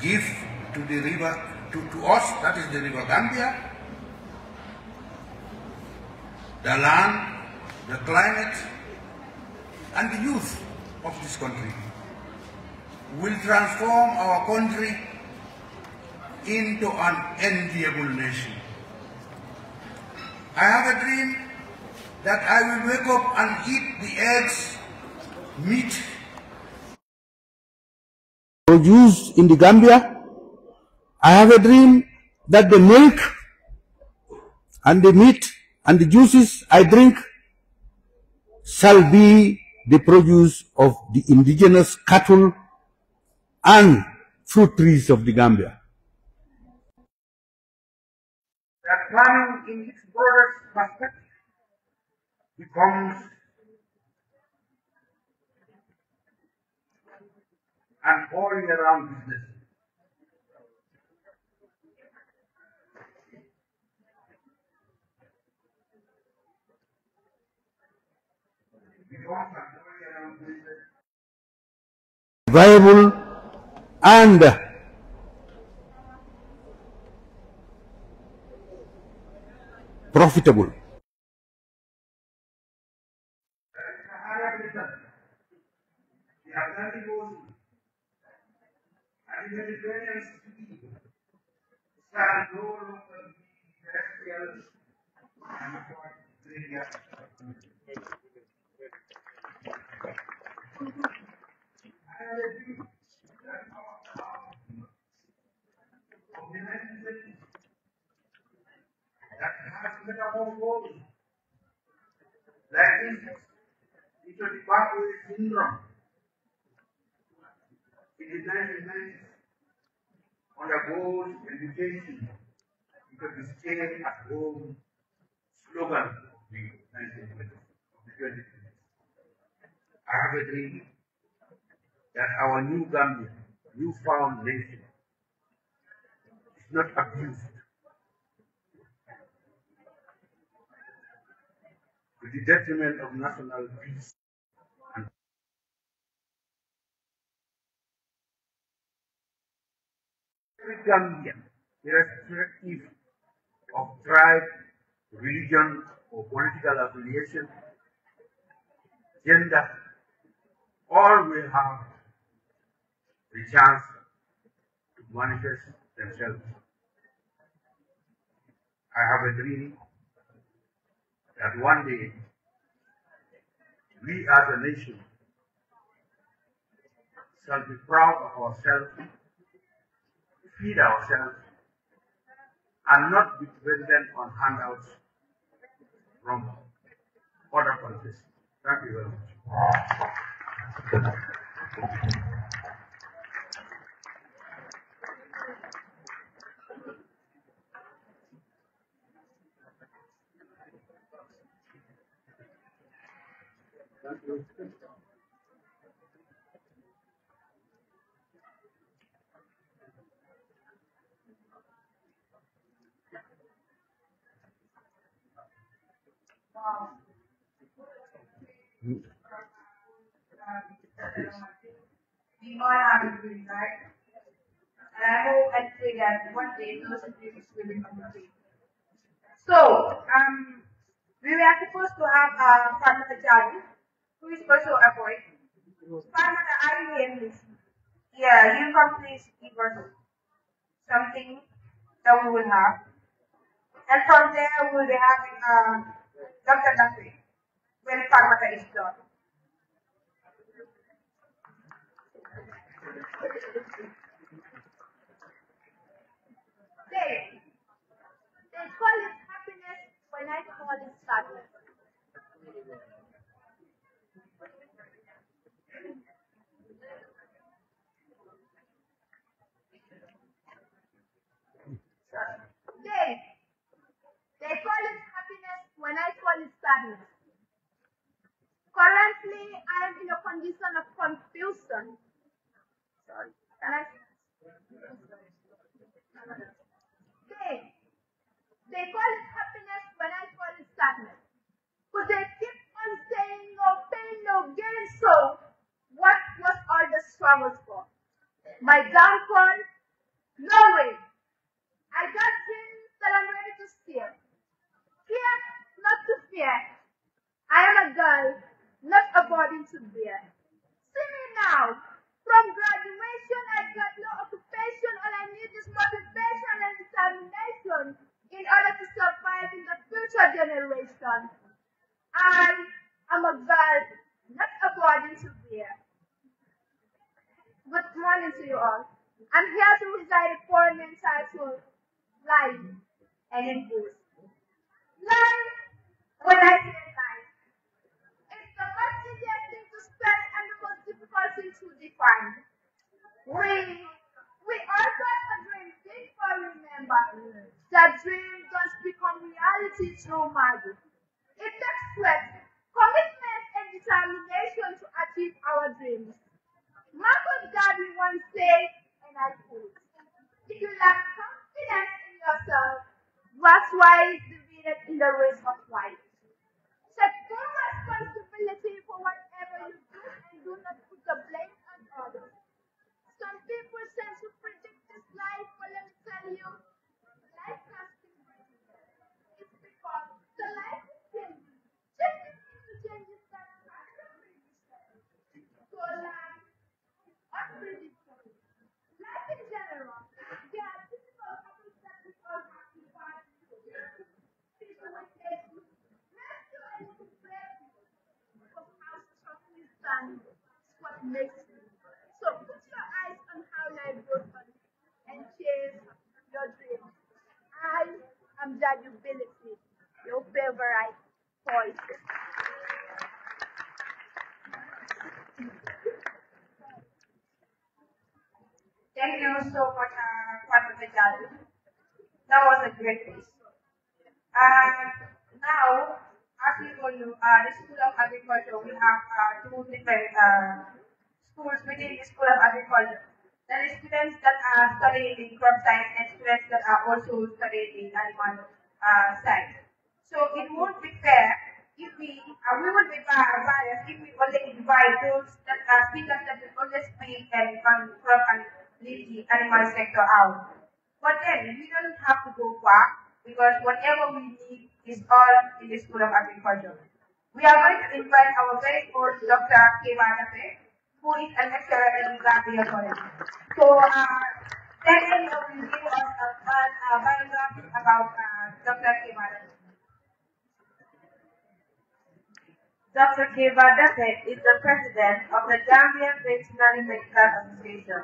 give to the river, to us, that is the river Gambia, the land, the climate, and the youth of this country, will transform our country into an enviable nation. I have a dream that I will wake up and eat the eggs, meat produced in the Gambia. I have a dream that the milk and the meat and the juices I drink shall be the produce of the indigenous cattle and fruit trees of the Gambia. That planning in its broadest perspective becomes an all-year-round business. Viable and profitable. That is 𝒕𝒉𝒊𝒏 syndrome. In the 1990s, undergoes education because the stay at home slogan of the 1920s, of the 2020s. I have a dream that our new Gambia, newfound nation, is not abused to the detriment of national peace. Every Gambian, irrespective of tribe, religion, or political affiliation, gender, all will have the chance to manifest themselves. I have a dream that one day we as a nation shall be proud of ourselves, feed ourselves, and not be dependent on handouts from other countries. Thank you very much. We all have a dream, right? And I hope and pray that one day those dreams will become a dream. So, we were supposed to have 𝒕𝒉𝒊𝒏, who is also a boy. 𝒕𝒉𝒊𝒏, are you hearing this? Yeah, you come please give us something that we will have. And from there, we will be having 𝒂𝒄𝒄𝒏 when 𝒕𝒉𝒊𝒏 is done. They call it happiness when I call it sadness. They call it happiness when I call it sadness. Currently, I am in a condition of confusion. Sorry. Can I? They call it happiness when I call it sadness. But they keep on saying no pain, no gain. So, what was all the struggles for? My downfall, No way. I got dreams that I'm ready to steal. Fear, not to fear. I am a girl, not a burden to bear. See me now. From graduation, I got no occupation. All I need is motivation and determination in order to survive in the future generation. I am a girl, not a burden to bear. Good morning to you all. I'm here to recite a poem entitled Life and in Boost. Life, when I say life, it's the most easiest thing to spell and the most difficult thing to define. We all got a dream, big but remember, that dream does become reality through magic. It takes sweat, commitment, and determination to achieve our dreams. Marcus Garvey once said, and I quote, if you lack confidence in yourself, that's why is defeated in the race of life. Take full responsibility for whatever you do and do not put the blame on others. Some people tend to predict this life, but let me tell you, life has been predicted. It's because the life is changing. Changing into changes that are unpredictable. So life, unpredictable. Life in general, there are difficult habits that we all have to find. People will say, let's do a little break of how strong we stand. It's what makes it. So put your eyes on how life goes on and chase your dreams. I am 𝒂𝒄𝒄𝒏, your favorite voice. Thank you so much, Father Jadu. That was a great piece. Now, as we all know, the School of Agriculture, we have two different schools within the School of Agriculture. There are students that are studying the crop science and students that are also studying the animal science. So it won't be fair if we would be biased if we only invite those that are speakers that will only speak and on crop and leave the animal sector out. But then we don't have to go far because whatever we need is all in the School of Agriculture. We are going to invite our very own Dr. 𝒂𝒄𝒄𝒏, who is a lecturer in Gambia College. So, then will give us a biography about Dr. 𝒂𝒂𝒏. Dr. 𝒂𝒂𝒏 is the president of the Gambia Veterinary Medical Association.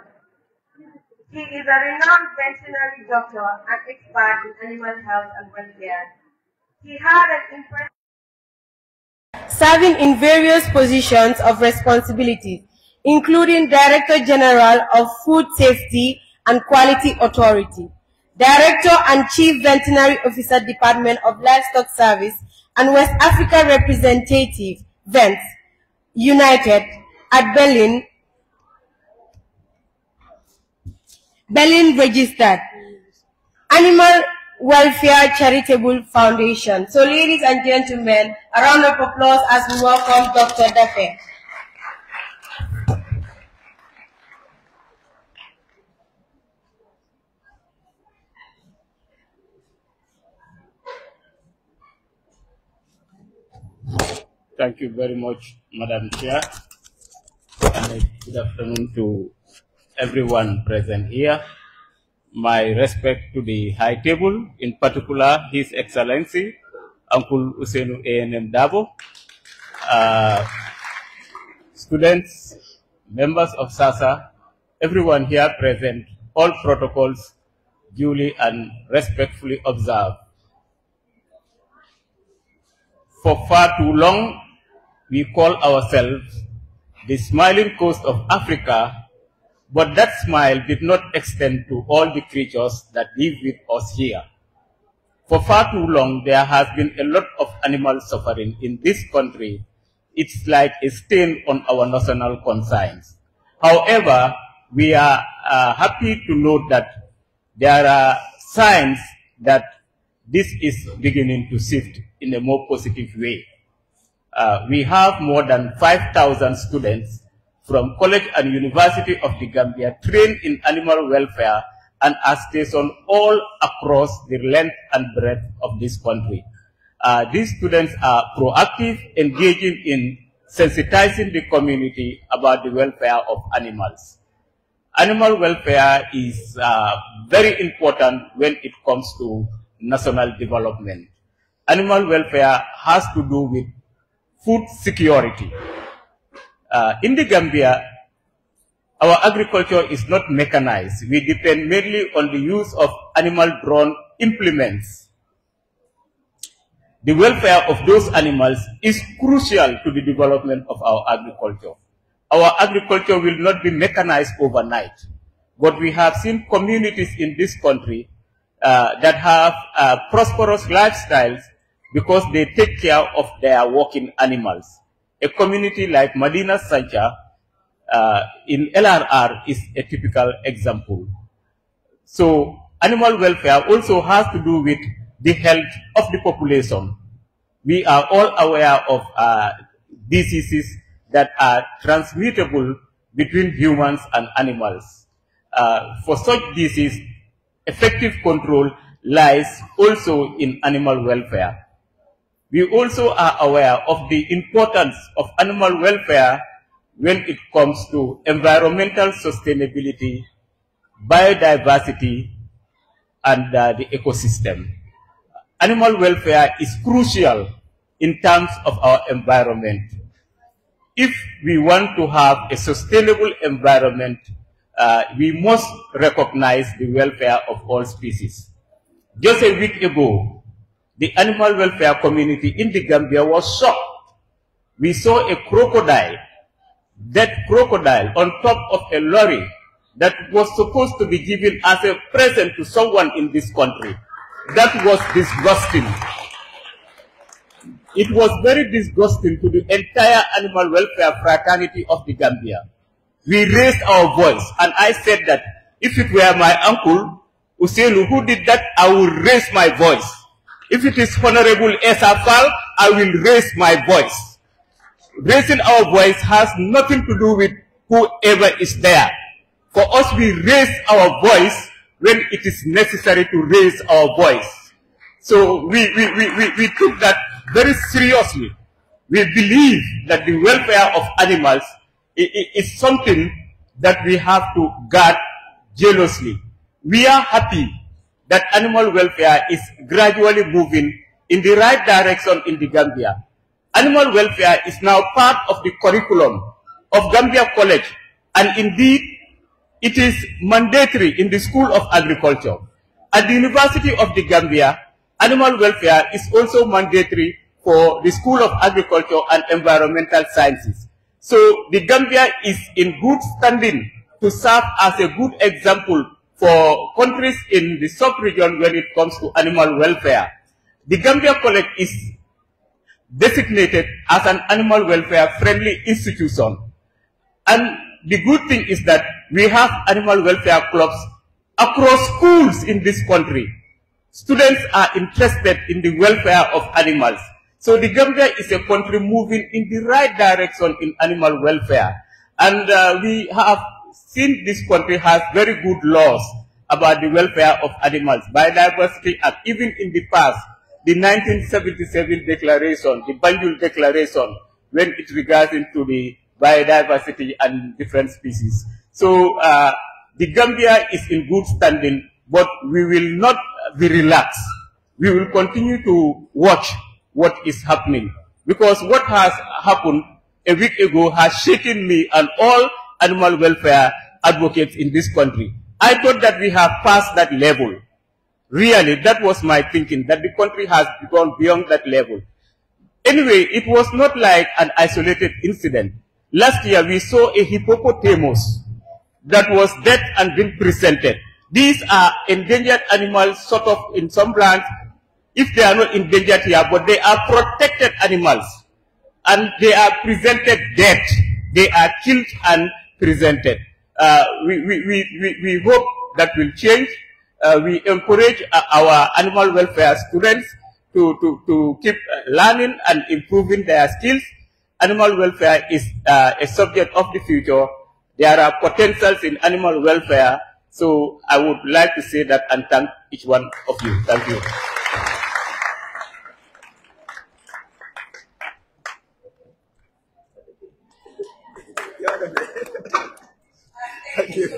He is a renowned veterinary doctor and expert in animal health and welfare. He had an impressive serving in various positions of responsibility, including Director General of Food Safety and Quality Authority, Director and Chief Veterinary Officer Department of Livestock Service, and West Africa Representative, VENS, United, at Berlin registered Animal Welfare Charitable Foundation. So ladies and gentlemen, a round of applause as we welcome Dr. 𝒂𝒂𝒏. Thank you very much, Madam Chair, and good afternoon to everyone present here. My respect to the high table, in particular His Excellency, Uncle Usenu A&M Dabo, students, members of Sasa, everyone here present, all protocols duly and respectfully observed. For far too long, we call ourselves the smiling coast of Africa, but that smile did not extend to all the creatures that live with us here. For far too long, there has been a lot of animal suffering in this country. It's like a stain on our national conscience. However, we are happy to note that there are signs that this is beginning to shift in a more positive way. We have more than 5,000 students from College and University of the Gambia trained in animal welfare and are stationed all across the length and breadth of this country. These students are proactive, engaging in sensitizing the community about the welfare of animals. Animal welfare is very important when it comes to national development. Animal welfare has to do with food security. In the Gambia, our agriculture is not mechanized. We depend mainly on the use of animal-drawn implements. The welfare of those animals is crucial to the development of our agriculture. Our agriculture will not be mechanized overnight, but we have seen communities in this country that have prosperous lifestyles because they take care of their working animals. A community like Medina Sancha in LRR is a typical example. So animal welfare also has to do with the health of the population. We are all aware of diseases that are transmittable between humans and animals. For such disease, effective control lies also in animal welfare. We also are aware of the importance of animal welfare when it comes to environmental sustainability, biodiversity, and the ecosystem. Animal welfare is crucial in terms of our environment. If we want to have a sustainable environment, we must recognize the welfare of all species. Just a week ago, the animal welfare community in the Gambia was shocked. We saw a crocodile, dead crocodile, on top of a lorry that was supposed to be given as a present to someone in this country. That was disgusting. It was very disgusting to the entire animal welfare fraternity of the Gambia. We raised our voice, and I said that if it were my uncle, Usenu, who did that, I will raise my voice. If it is Honorable Esafal, I will raise my voice. Raising our voice has nothing to do with whoever is there. For us, we raise our voice when it is necessary to raise our voice. So we took that very seriously. We believe that the welfare of animals is something that we have to guard jealously. We are happy that animal welfare is gradually moving in the right direction in the Gambia. Animal welfare is now part of the curriculum of Gambia College, and indeed it is mandatory in the School of Agriculture. At the University of the Gambia, animal welfare is also mandatory for the School of Agriculture and Environmental Sciences. So the Gambia is in good standing to serve as a good example for countries in the sub-region when it comes to animal welfare. The Gambia College is designated as an animal welfare friendly institution. And the good thing is that we have animal welfare clubs across schools in this country. Students are interested in the welfare of animals. So the Gambia is a country moving in the right direction in animal welfare. And we have seen this country has very good laws about the welfare of animals, Biodiversity Act. Even in the past, the 1977 declaration, the Banjul Declaration, when it regards into the biodiversity and different species. So the Gambia is in good standing, but we will not be relaxed. We will continue to watch what is happening, because what has happened a week ago has shaken me and all animal welfare advocates in this country. I thought that we have passed that level. Really, that was my thinking, that the country has gone beyond that level. Anyway, it was not like an isolated incident. Last year, we saw a hippopotamus that was dead and being presented. These are endangered animals, sort of in some lands, if they are not endangered here, but they are protected animals. And they are presented dead. They are killed and presented. We hope that will change. We encourage our animal welfare students to keep learning and improving their skills. Animal welfare is a subject of the future. There are potentials in animal welfare. So I would like to say that and thank each one of you. Thank you. Thank you.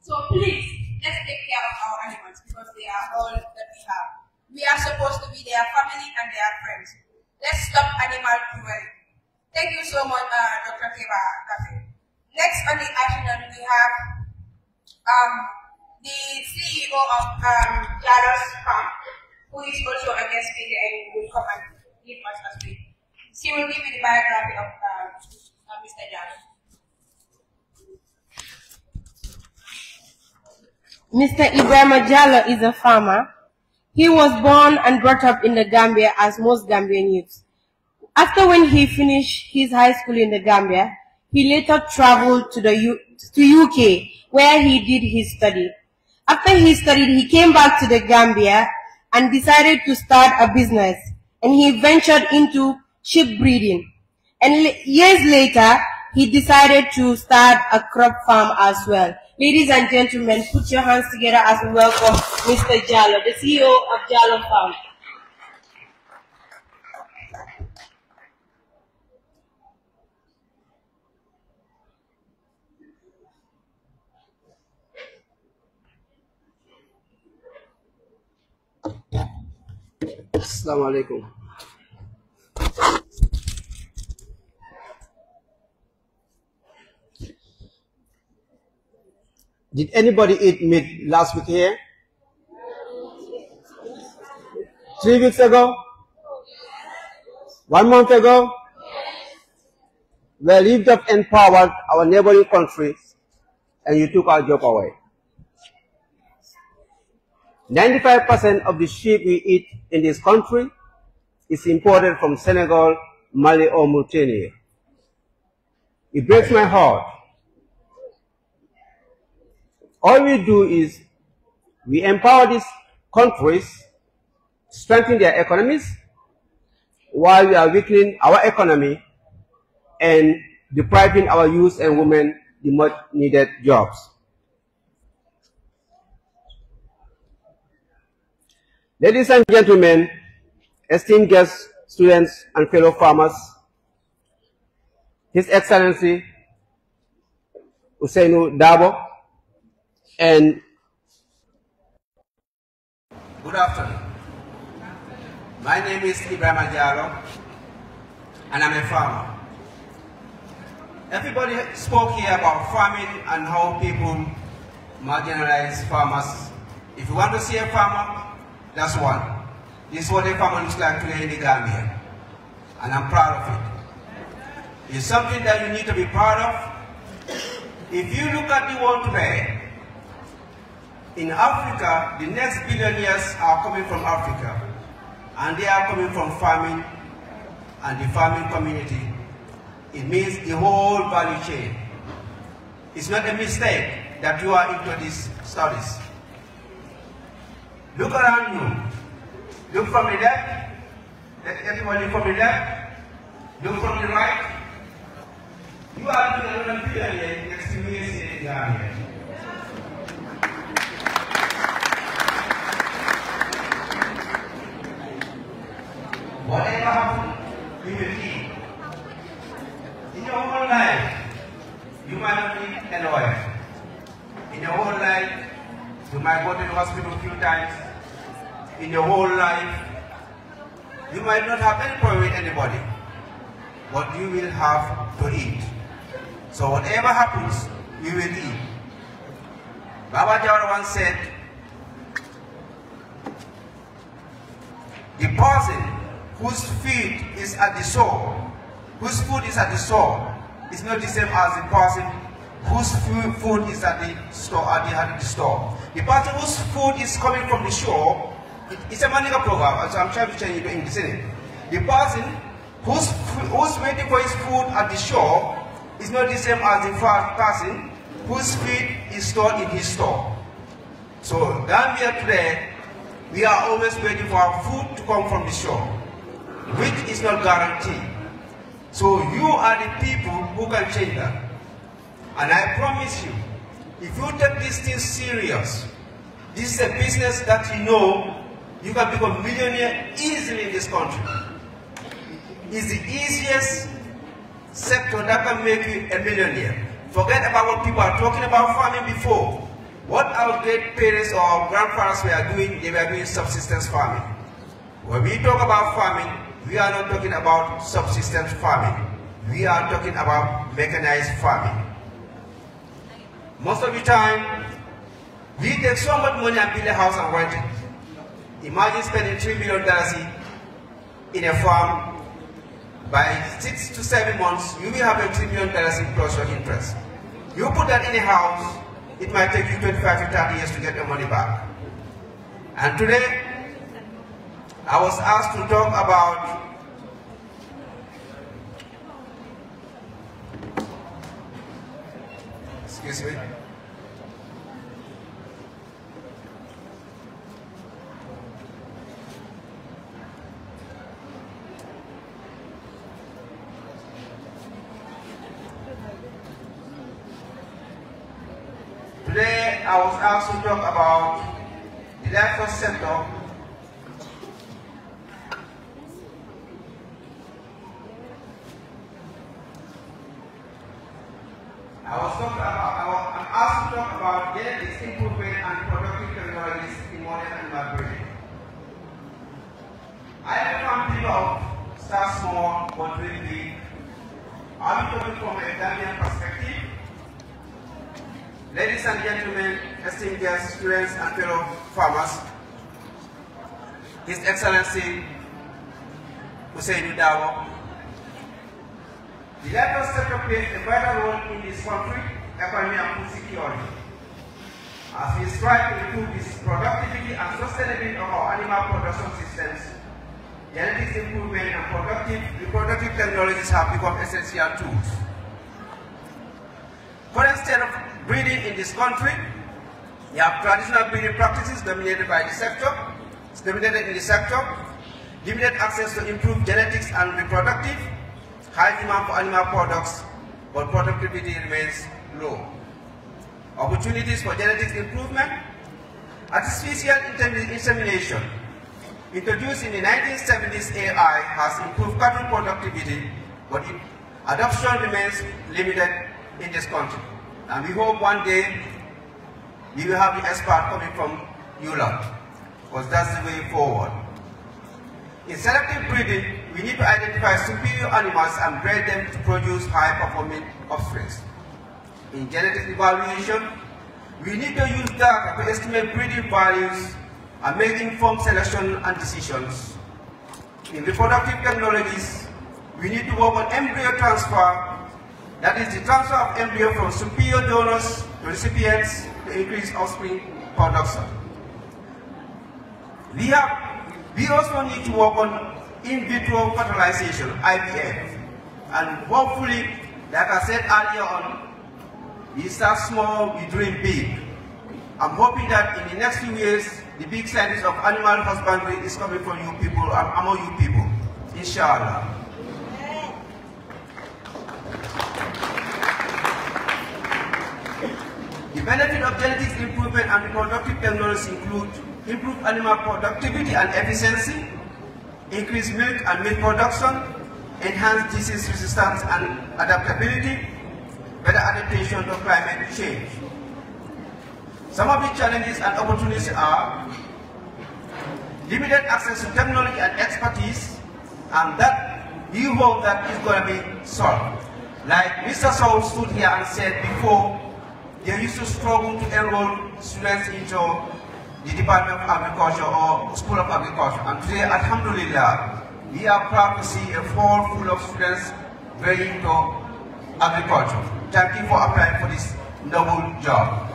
So please, let's take care of our animals because they are all that we have. We are supposed to be their family and their friends. Let's stop animal cruelty. Thank you so much, Dr. 𝒂𝒂𝒏𝒏. Next on the agenda, we have the CEO of 𝒂𝒂𝒂𝒏𝒏 Farm, who is also a guest speaker and will come and give us a speech. She will give you the biography of Mr. 𝒂𝒂𝒂𝒏𝒏. Mr. Ibrahima Jallow is a farmer. He was born and brought up in the Gambia as most Gambian youths. After when he finished his high school in the Gambia, he later traveled to UK, where he did his study. After he studied, he came back to the Gambia and decided to start a business, and he ventured into sheep breeding. And years later, he decided to start a crop farm as well. Ladies and gentlemen, put your hands together as we welcome Mr. Jallow, the CEO of Jallow Farm. Assalamu alaikum. Did anybody eat meat last week here? 3 weeks ago? 1 month ago? We lived up and empowered our neighboring countries, and you took our job away. 95% of the sheep we eat in this country is imported from Senegal, Mali, or Mauritania. It breaks my heart. All we do is we empower these countries, strengthen their economies, while we are weakening our economy and depriving our youth and women the much needed jobs. Ladies and gentlemen, esteemed guests, students, and fellow farmers, His Excellency Ousainou Darboe, and good afternoon. My name is Ibrahima Jallow, and I'm a farmer. Everybody spoke here about farming and how people marginalize farmers. If you want to see a farmer, that's one. This is what a farmer looks like today in the Gambia, and I'm proud of it. It's something that you need to be proud of. If you look at the world today, in Africa, the next billionaires are coming from Africa, and they are coming from farming and the farming community. It means the whole value chain. It's not a mistake that you are into these studies. Look around you. Look from the left. Let everybody look from the left. Look from the right. You are the billionaire next to me in Gambia. Whatever happens, we will eat. In your whole life, you might not be a lawyer. In your whole life, you might go to the hospital a few times. In your whole life, you might not have any problem with anybody, but you will have to eat. So whatever happens, we will eat. Baba Jawara once said, the person whose feet is at the shore, whose food is at the shore, is not the same as the person whose food is at the store. The person whose food is coming from the shore It's a Mandinka proverb, so I'm trying to change it to English. The person who's waiting for his food at the shore is not the same as the person whose feed is stored in his store. So Gambia today, we are always waiting for our food to come from the shore, which is not guaranteed. So you are the people who can change that. And I promise you, if you take these things serious, this is a business that you know you can become a millionaire easily in this country. It's the easiest sector that can make you a millionaire. Forget about what people are talking about farming before. What our great parents or our grandfathers were doing, they were doing subsistence farming. When we talk about farming, we are not talking about subsistence farming. We are talking about mechanized farming. Most of the time, we take so much money and build a house and rent it. Imagine spending $3 million in a farm. By 6 to 7 months, you will have a $3 million in plus your interest. You put that in a house, it might take you 25 to 30 years to get your money back. And today, I was asked to talk about excuse me. Today, I was asked to talk about the livestock sector. I'm asked to talk about genetics improvement and productive technologies in modern animal breeding. I am a family of start small but dream big. I'll be talking from a Gambian perspective. Ladies and gentlemen, esteemed guests, students, and fellow farmers, His Excellency Ousainou Darboe, the livestock sector plays a vital role in this country, economy, and food security. As we strive to improve the productivity and sustainability of our animal production systems, genetics improvement and reproductive technologies have become essential tools. Current state of breeding in this country, we have traditional breeding practices dominated by the sector, limited access to improved genetics and reproductive, high demand for animal products, but productivity remains low. Opportunities for genetics improvement, artificial insemination, introduced in the 1970s, AI has improved cattle productivity, but adoption remains limited in this country. And we hope one day we will have the expert coming from ULA, because that's the way forward. In selective breeding, we need to identify superior animals and breed them to produce high-performing offspring. In genetic evaluation, we need to use data to estimate breeding values and make informed selection and decisions. In reproductive technologies, we need to work on embryo transfer, that is the transfer of embryo from superior donors to recipients to increase offspring production. We also need to work on in vitro fertilization, IVF, and hopefully, like I said earlier on, we start small, we dream big. I'm hoping that in the next few years, the big science of animal husbandry is coming from you people, among you people, inshallah. The benefit of genetics improvement and reproductive technologies include improved animal productivity and efficiency, increased milk and meat production, enhanced disease resistance and adaptability, better adaptation to climate change. Some of the challenges and opportunities are limited access to technology and expertise, and that we hope that is going to be solved. Like Mr. Soul stood here and said before, they used to struggle to enroll students into the Department of Agriculture or School of Agriculture. And today, alhamdulillah, we are proud to see a hall full of students very into agriculture. Thank you for applying for this noble job.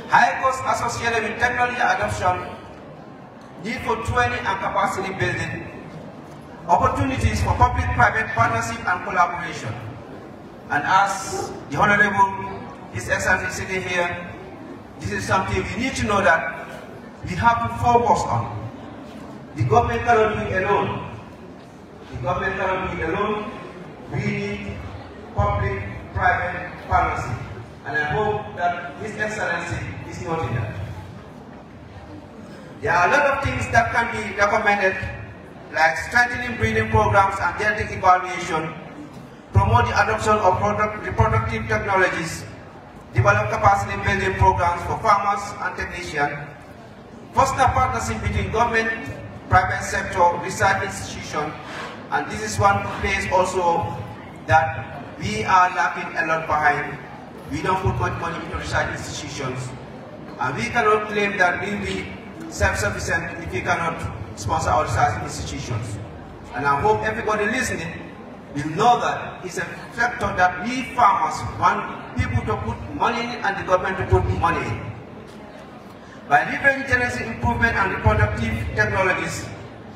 High cost associated with technology adoption, need for training and capacity building, opportunities for public-private partnership and collaboration. And as the Honorable His Excellency sitting here, this is something we need to know that we have to focus on. The government cannot do it alone. The government cannot do it alone. We need public-private partnership. And I hope that His Excellency is noting that. There are a lot of things that can be recommended, like strengthening breeding programs and genetic evaluation, promote the adoption of reproductive technologies, develop capacity building programs for farmers and technicians, foster partnership between government, private sector, research institutions, and this is one place also that we are lacking a lot behind. We don't put much money into research institutions, and we cannot claim that we will be self-sufficient if we cannot sponsor our research institutions. And I hope everybody listening will know that it's a factor that we farmers want people to put money in and the government to put money in. By leveraging genetic improvement and reproductive technologies,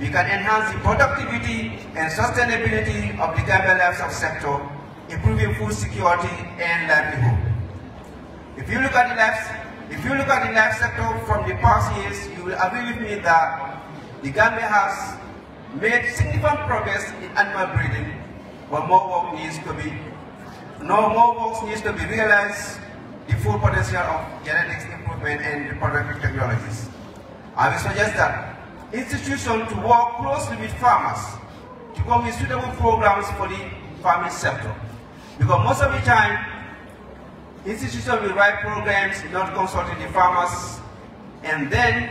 we can enhance the productivity and sustainability of the Gambia livestock sector, improving food security and livelihood. If you look at the livestock sector from the past years, you will agree with me that the Gambia has made significant progress in animal breeding, but more work needs to be realized, the full potential of genetics improvement and reproductive technologies. I will suggest that institutions to work closely with farmers to come with suitable programs for the farming sector. Because most of the time, institutions will write programs not consulting the farmers, and then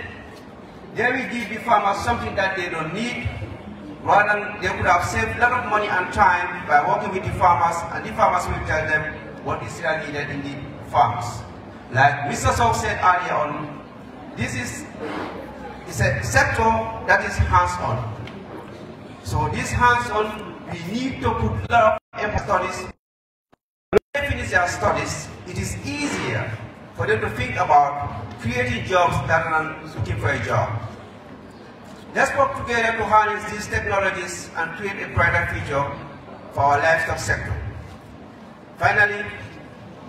they will give the farmers something that they don't need, rather than they could have saved a lot of money and time by working with the farmers, and the farmers will tell them what is really needed in the farms. Like Mr. Sasa said earlier on, this is a sector that is hands-on. So this hands-on, we need to put a lot of emphasis on this. When they finish their studies, it is easier for them to think about creating jobs rather than looking for a job. Let's work together to harness these technologies and create a brighter future for our livestock sector. Finally,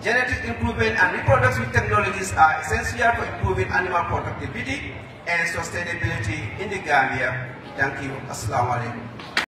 genetic improvement and reproductive technologies are essential for improving animal productivity and sustainability in the Gambia. Thank you. Assalamu alaikum.